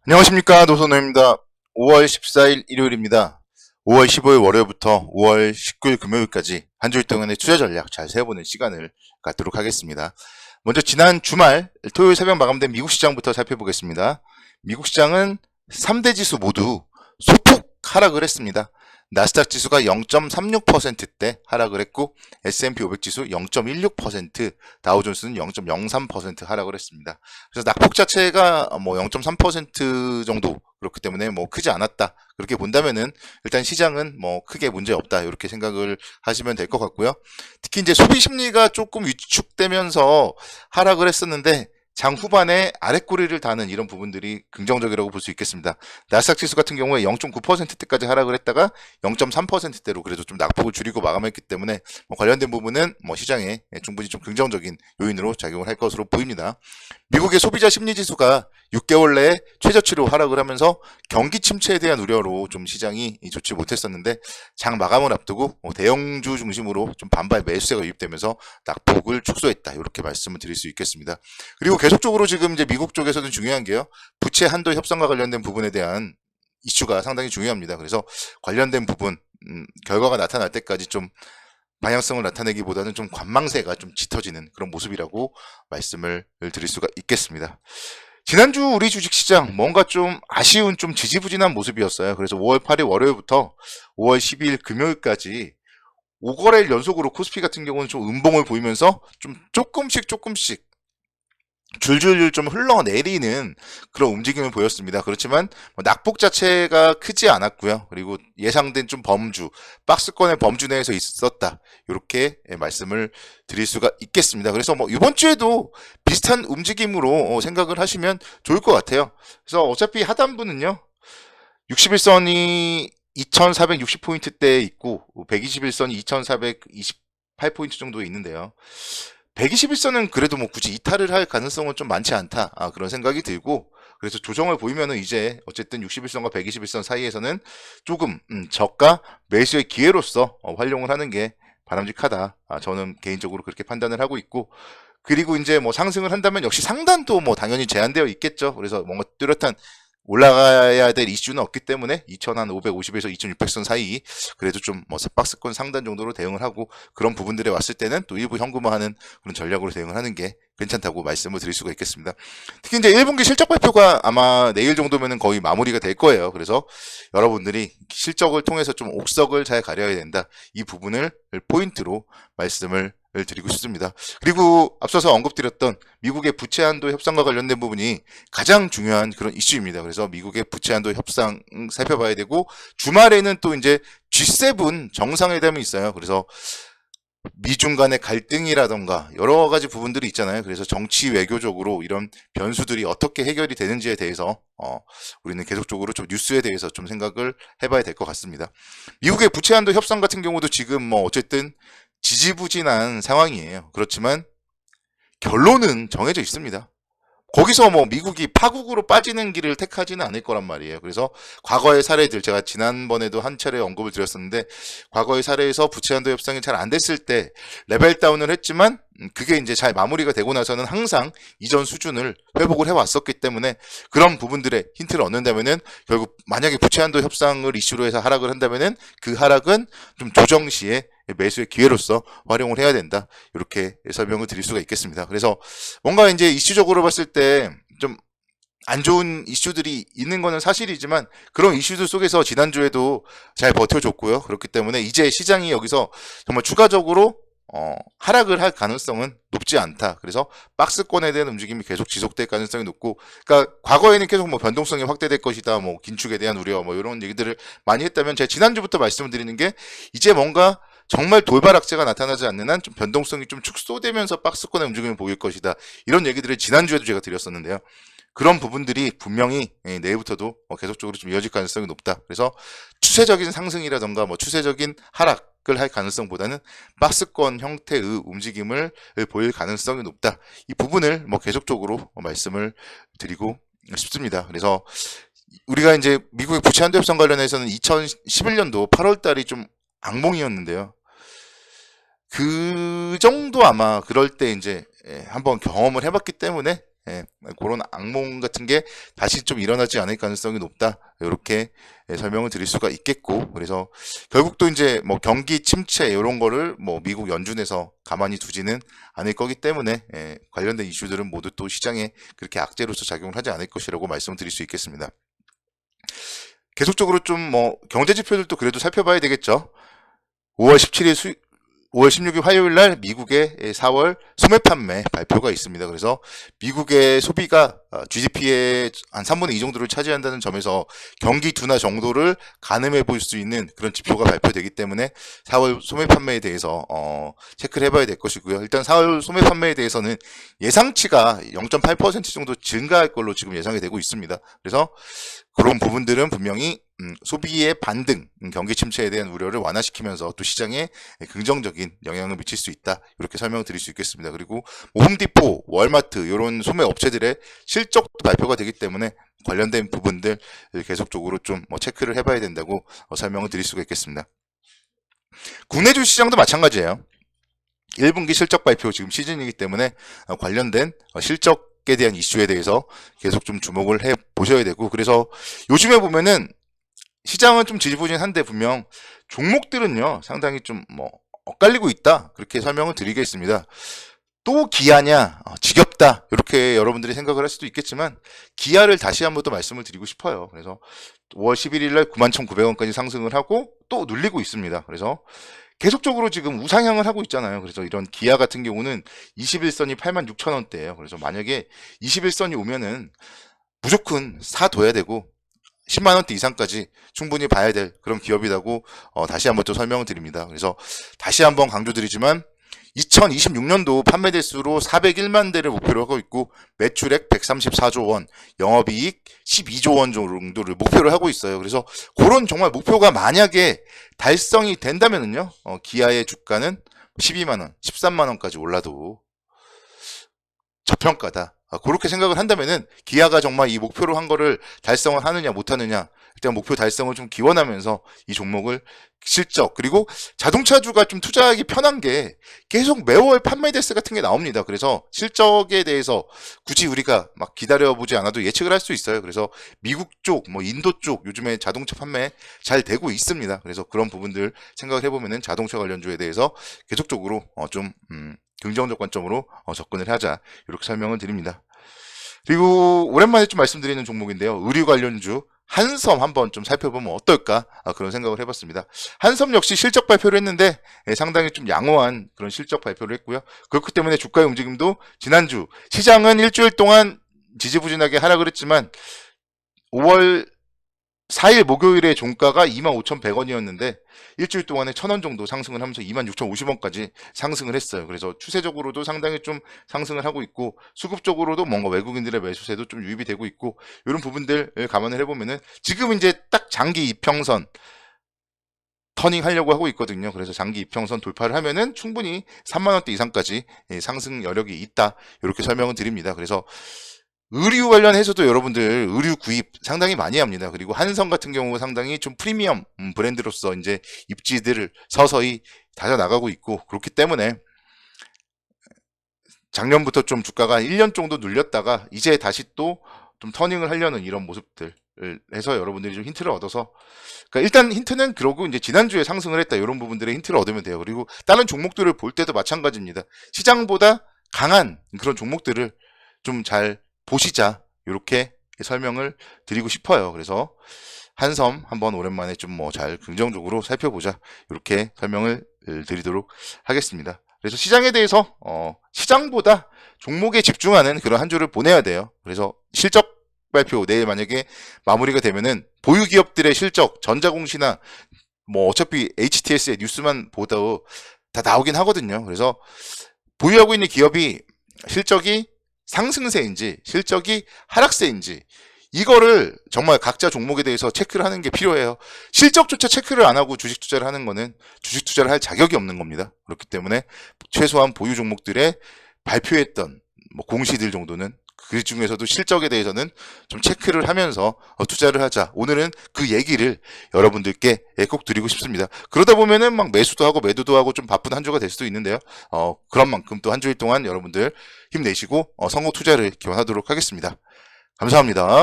안녕하십니까, 노선호입니다. 5월 14일 일요일입니다. 5월 15일 월요일부터 5월 19일 금요일까지 한 주일 동안의 투자 전략 잘 세워보는 시간을 갖도록 하겠습니다. 먼저 지난 주말 토요일 새벽 마감된 미국 시장부터 살펴보겠습니다. 미국 시장은 3대 지수 모두 소폭 하락을 했습니다. 나스닥 지수가 0.36%대 하락을 했고 S&P 500 지수 0.16%, 다우존스는 0.03% 하락을 했습니다. 그래서 낙폭 자체가 뭐 0.3% 정도 그렇기 때문에 뭐 크지 않았다. 그렇게 본다면은 일단 시장은 뭐 크게 문제 없다. 이렇게 생각을 하시면 될 것 같고요. 특히 이제 소비 심리가 조금 위축되면서 하락을 했었는데 장 후반에 아랫꼬리를 다는 이런 부분들이 긍정적이라고 볼 수 있겠습니다. 나스닥 지수 같은 경우에 0.9%대까지 하락을 했다가 0.3%대로 그래도 좀 낙폭을 줄이고 마감했기 때문에 뭐 관련된 부분은 뭐 시장에 충분히 좀 긍정적인 요인으로 작용을 할 것으로 보입니다. 미국의 소비자 심리 지수가 6개월 내에 최저치로 하락을 하면서 경기 침체에 대한 우려로 좀 시장이 좋지 못했었는데 장 마감을 앞두고 대형주 중심으로 좀 반발 매수세가 유입되면서 낙폭을 축소했다. 이렇게 말씀을 드릴 수 있겠습니다. 그리고 계속적으로 지금 이제 미국 쪽에서는 중요한 게요. 부채 한도 협상과 관련된 부분에 대한 이슈가 상당히 중요합니다. 그래서 관련된 부분 결과가 나타날 때까지 좀 방향성을 나타내기보다는 좀 관망세가 좀 짙어지는 그런 모습이라고 말씀을 드릴 수가 있겠습니다. 지난주 우리 주식시장 뭔가 좀 아쉬운 좀 지지부진한 모습이었어요. 그래서 5월 8일 월요일부터 5월 12일 금요일까지 5거래일 연속으로 코스피 같은 경우는 좀 음봉을 보이면서 좀 조금씩 줄줄줄 좀 흘러내리는 그런 움직임을 보였습니다. 그렇지만 낙폭 자체가 크지 않았고요. 그리고 예상된 좀 범주, 박스권의 범주 내에서 있었다. 이렇게 말씀을 드릴 수가 있겠습니다. 그래서 뭐 이번 주에도 비슷한 움직임으로 생각을 하시면 좋을 것 같아요. 그래서 어차피 하단부는요. 61선이 2460포인트대에 있고 121선이 2428포인트 정도에 있는데요. 121선은 그래도 뭐 굳이 이탈을 할 가능성은 좀 많지 않다. 그런 생각이 들고, 그래서 조정을 보이면은 이제 어쨌든 61선과 121선 사이에서는 조금 저가 매수의 기회로서 활용을 하는 게 바람직하다. 저는 개인적으로 그렇게 판단을 하고 있고, 그리고 이제 뭐 상승을 한다면 역시 상단도 뭐 당연히 제한되어 있겠죠. 그래서 뭔가 뚜렷한 올라가야 될 이슈는 없기 때문에 2550에서 2600선 사이 그래도 좀 뭐 박스권 상단 정도로 대응을 하고 그런 부분들에 왔을 때는 또 일부 현금화하는 그런 전략으로 대응을 하는 게 괜찮다고 말씀을 드릴 수가 있겠습니다. 특히 이제 1분기 실적 발표가 아마 내일 정도면은 거의 마무리가 될 거예요. 그래서 여러분들이 실적을 통해서 좀 옥석을 잘 가려야 된다. 이 부분을 포인트로 말씀을 드리고 싶습니다. 그리고 앞서서 언급드렸던 미국의 부채 한도 협상과 관련된 부분이 가장 중요한 그런 이슈입니다. 그래서 미국의 부채 한도 협상 살펴봐야 되고 주말에는 또 이제 G7 정상회담이 있어요. 그래서 미중 간의 갈등이라던가 여러 가지 부분들이 있잖아요. 그래서 정치 외교적으로 이런 변수들이 어떻게 해결이 되는지에 대해서 우리는 계속적으로 좀 뉴스에 대해서 좀 생각을 해봐야 될 것 같습니다. 미국의 부채 한도 협상 같은 경우도 지금 뭐 어쨌든 지지부진한 상황이에요. 그렇지만 결론은 정해져 있습니다. 거기서 뭐 미국이 파국으로 빠지는 길을 택하지는 않을 거란 말이에요. 그래서 과거의 사례들 제가 지난번에도 한 차례 언급을 드렸었는데 과거의 사례에서 부채 한도 협상이 잘 안 됐을 때 레벨 다운을 했지만 그게 이제 잘 마무리가 되고 나서는 항상 이전 수준을 회복을 해왔었기 때문에 그런 부분들의 힌트를 얻는다면은 결국 만약에 부채 한도 협상을 이슈로 해서 하락을 한다면은 그 하락은 좀 조정 시에 매수의 기회로서 활용을 해야 된다. 이렇게 설명을 드릴 수가 있겠습니다. 그래서 뭔가 이제 이슈적으로 봤을 때 좀 안 좋은 이슈들이 있는 거는 사실이지만 그런 이슈들 속에서 지난주에도 잘 버텨줬고요. 그렇기 때문에 이제 시장이 여기서 정말 추가적으로 하락을 할 가능성은 높지 않다. 그래서 박스권에 대한 움직임이 계속 지속될 가능성이 높고, 그러니까 과거에는 계속 뭐 변동성이 확대될 것이다, 뭐 긴축에 대한 우려, 뭐 이런 얘기들을 많이 했다면 제가 지난주부터 말씀을 드리는 게 이제 뭔가 정말 돌발 악재가 나타나지 않는 한 좀 변동성이 좀 축소되면서 박스권의 움직임을 보일 것이다. 이런 얘기들을 지난주에도 제가 드렸었는데요. 그런 부분들이 분명히 내일부터도 계속적으로 좀 이어질 가능성이 높다. 그래서 추세적인 상승이라던가 뭐 추세적인 하락을 할 가능성보다는 박스권 형태의 움직임을 보일 가능성이 높다. 이 부분을 뭐 계속적으로 말씀을 드리고 싶습니다. 그래서 우리가 이제 미국의 부채 한도 협상 관련해서는 2011년도 8월 달이 좀 악몽이었는데요. 그 정도 아마 그럴 때 이제 한번 경험을 해봤기 때문에 그런 악몽 같은 게 다시 좀 일어나지 않을 가능성이 높다. 이렇게 설명을 드릴 수가 있겠고, 그래서 결국 또 이제 뭐 경기 침체 이런 거를 뭐 미국 연준에서 가만히 두지는 않을 거기 때문에 관련된 이슈들은 모두 또 시장에 그렇게 악재로서 작용을 하지 않을 것이라고 말씀을 드릴 수 있겠습니다. 계속적으로 좀 뭐 경제 지표들도 그래도 살펴봐야 되겠죠. 5월 17일 5월 16일 화요일 날 미국의 4월 소매 판매 발표가 있습니다. 그래서 미국의 소비가 GDP의 한 3분의 2 정도를 차지한다는 점에서 경기 둔화 정도를 가늠해 볼 수 있는 그런 지표가 발표되기 때문에 4월 소매 판매에 대해서 체크를 해봐야 될 것이고요. 일단 4월 소매 판매에 대해서는 예상치가 0.8% 정도 증가할 걸로 지금 예상이 되고 있습니다. 그래서 그런 부분들은 분명히 소비의 반등, 경기 침체에 대한 우려를 완화시키면서 또 시장에 긍정적인 영향을 미칠 수 있다. 이렇게 설명을 드릴 수 있겠습니다. 그리고 홈디포, 월마트 이런 소매 업체들의 실적도 발표가 되기 때문에 관련된 부분들 계속적으로 좀 체크를 해봐야 된다고 설명을 드릴 수가 있겠습니다. 국내 주시장도 마찬가지예요. 1분기 실적 발표 지금 시즌이기 때문에 관련된 실적에 대한 이슈에 대해서 계속 좀 주목을 해 보셔야 되고, 그래서 요즘에 보면은 시장은 좀 지지부진한데 분명 종목들은요 상당히 좀 엇갈리고 있다, 그렇게 설명을 드리겠습니다. 또 기아냐, 지겹다, 이렇게 여러분들이 생각을 할 수도 있겠지만 기아를 다시 한번 또 말씀을 드리고 싶어요. 그래서 5월 11일 날 91,900원까지 상승을 하고 또 눌리고 있습니다. 그래서 계속적으로 지금 우상향을 하고 있잖아요. 그래서 이런 기아 같은 경우는 21선이 86,000원대예요. 그래서 만약에 21선이 오면은 무조건 사둬야 되고 10만원대 이상까지 충분히 봐야 될 그런 기업이라고 다시 한번 또 설명을 드립니다. 그래서 다시 한번 강조드리지만 2026년도 판매 대수로 401만 대를 목표로 하고 있고 매출액 134조 원, 영업이익 12조 원 정도를 목표로 하고 있어요. 그래서 그런 정말 목표가 만약에 달성이 된다면은요, 기아의 주가는 12만 원, 13만 원까지 올라도 저평가다. 그렇게 생각을 한다면은 기아가 정말 이 목표로 한 거를 달성을 하느냐 못하느냐, 일단 목표 달성을 좀 기원하면서 이 종목을 실적, 그리고 자동차주가 좀 투자하기 편한 게 계속 매월 판매 대수 같은 게 나옵니다. 그래서 실적에 대해서 굳이 우리가 막 기다려보지 않아도 예측을 할 수 있어요. 그래서 미국 쪽, 인도 쪽 요즘에 자동차 판매 잘 되고 있습니다. 그래서 그런 부분들 생각을 해보면은 자동차 관련주에 대해서 계속적으로 좀 긍정적 관점으로 접근을 하자, 이렇게 설명을 드립니다. 그리고 오랜만에 좀 말씀드리는 종목인데요, 의류 관련주 한섬 한번 좀 살펴보면 어떨까, 그런 생각을 해봤습니다. 한섬 역시 실적 발표를 했는데 상당히 좀 양호한 그런 실적 발표를 했고요. 그렇기 때문에 주가의 움직임도 지난주 시장은 일주일 동안 지지부진하게 하락을 했지만 5월 4일 목요일에 종가가 25,100원이었는데 일주일 동안에 1,000원 정도 상승을 하면서 26,050원까지 상승을 했어요. 그래서 추세적으로도 상당히 좀 상승을 하고 있고, 수급적으로도 뭔가 외국인들의 매수세도 좀 유입이 되고 있고, 이런 부분들을 감안을 해보면은 지금 이제 딱 장기 이평선 터닝 하려고 하고 있거든요. 그래서 장기 이평선 돌파를 하면은 충분히 3만원대 이상까지 상승 여력이 있다, 이렇게 설명을 드립니다. 그래서 의류 관련해서도 여러분들 의류 구입 상당히 많이 합니다. 그리고 한성 같은 경우 상당히 좀 프리미엄 브랜드로서 이제 입지들을 서서히 다져 나가고 있고, 그렇기 때문에 작년부터 좀 주가가 1년 정도 눌렸다가 이제 다시 또 좀 터닝을 하려는 이런 모습들을 해서 여러분들이 좀 힌트를 얻어서, 그러니까 일단 힌트는 그러고 이제 지난주에 상승을 했다, 이런 부분들의 힌트를 얻으면 돼요. 그리고 다른 종목들을 볼 때도 마찬가지입니다. 시장보다 강한 그런 종목들을 좀 잘 보시자, 이렇게 설명을 드리고 싶어요. 그래서 한섬 한번 오랜만에 좀 잘 긍정적으로 살펴보자, 이렇게 설명을 드리도록 하겠습니다. 그래서 시장에 대해서 시장보다 종목에 집중하는 그런 한 주를 보내야 돼요. 그래서 실적 발표 내일 만약에 마무리가 되면은 보유 기업들의 실적, 전자공시나 어차피 HTS의 뉴스만 보도 다 나오긴 하거든요. 그래서 보유하고 있는 기업이 실적이 상승세인지 실적이 하락세인지, 이거를 정말 각자 종목에 대해서 체크를 하는 게 필요해요. 실적조차 체크를 안 하고 주식 투자를 하는 거는 주식 투자를 할 자격이 없는 겁니다. 그렇기 때문에 최소한 보유 종목들의 발표했던 공시들 정도는 그 중에서도 실적에 대해서는 좀 체크를 하면서 투자를 하자. 오늘은 그 얘기를 여러분들께 꼭 드리고 싶습니다. 그러다 보면은 막 매수도 하고 매도도 하고 좀 바쁜 한 주가 될 수도 있는데요. 그런 만큼 또 한 주일 동안 여러분들 힘내시고 성공 투자를 기원하도록 하겠습니다. 감사합니다.